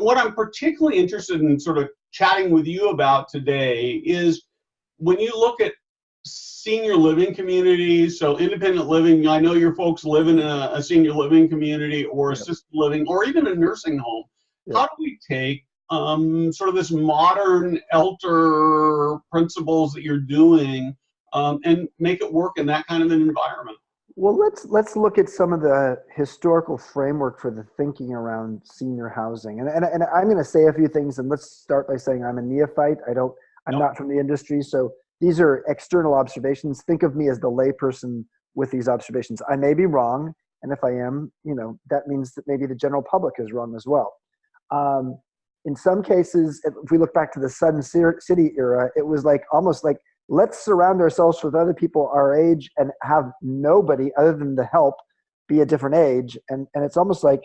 what I'm particularly interested in sort of chatting with you about today is when you look at senior living communities, so independent living, I know your folks live in a senior living community or assisted living or even a nursing home. How do we take sort of this modern elder principles that you're doing and make it work in that kind of an environment? Well, let's look at some of the historical framework for the thinking around senior housing. And I'm going to say a few things, and let's start by saying I'm a neophyte. I'm not from the industry, so these are external observations. Think of me as the layperson with these observations. I may be wrong, and if I am, that means that maybe the general public is wrong as well. In some cases, if we look back to the Sun City era, it was almost like, let's surround ourselves with other people our age and have nobody other than the help be a different age. And it's almost like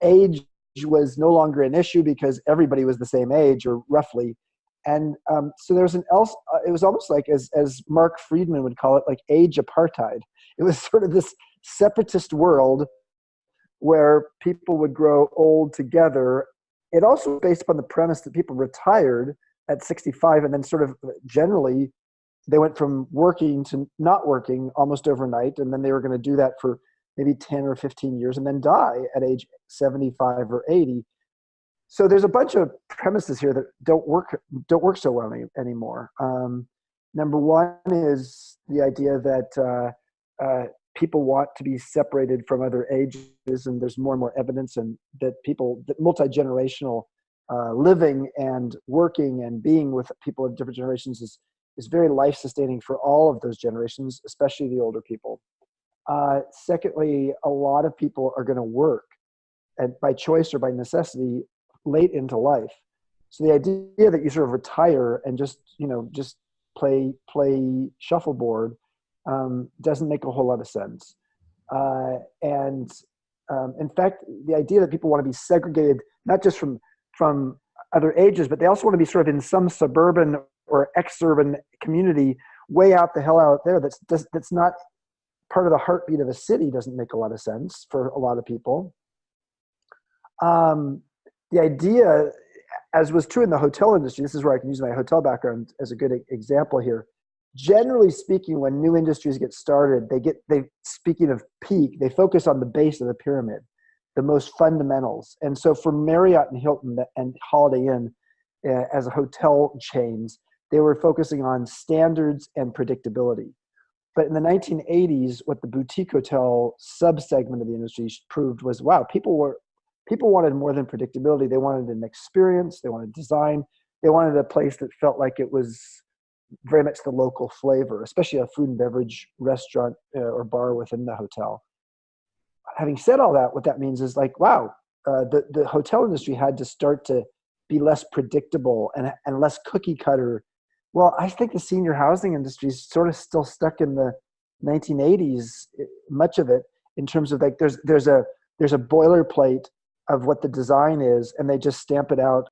age was no longer an issue because everybody was the same age or roughly. And so there was it was almost like, as Mark Friedman would call it, like age apartheid. It was sort of this separatist world where people would grow old together. It also was based upon the premise that people retired at 65 and then sort of generally they went from working to not working almost overnight, and then they were going to do that for maybe 10 or 15 years and then die at age 75 or 80. So there's a bunch of premises here that don't work so well anymore. Number one is the idea that people want to be separated from other ages, and there's more and more evidence and that multi-generational living and working and being with people of different generations is very life-sustaining for all of those generations, especially the older people. Secondly, a lot of people are going to work, and by choice or by necessity, late into life. So the idea that you sort of retire and just play shuffleboard doesn't make a whole lot of sense. In fact, the idea that people want to be segregated, not just from other ages, but they also want to be sort of in some suburban or exurban community way out the hell out there that's not part of the heartbeat of a city doesn't make a lot of sense for a lot of people. The idea, as was true in the hotel industry, this is where I can use my hotel background as a good example here. Generally speaking, when new industries get started, speaking of peak, they focus on the base of the pyramid, the most fundamentals. And so for Marriott and Hilton and Holiday Inn as hotel chains, they were focusing on standards and predictability. But in the 1980s, what the boutique hotel subsegment of the industry proved was, wow, people wanted more than predictability. They wanted an experience. They wanted design. They wanted a place that felt like it was very much the local flavor, especially a food and beverage restaurant or bar within the hotel. Having said all that, what that means is wow, the hotel industry had to start to be less predictable and less cookie cutter. Well, I think the senior housing industry is sort of still stuck in the 1980s, much of it, in terms of there's a boilerplate of what the design is, and they just stamp it out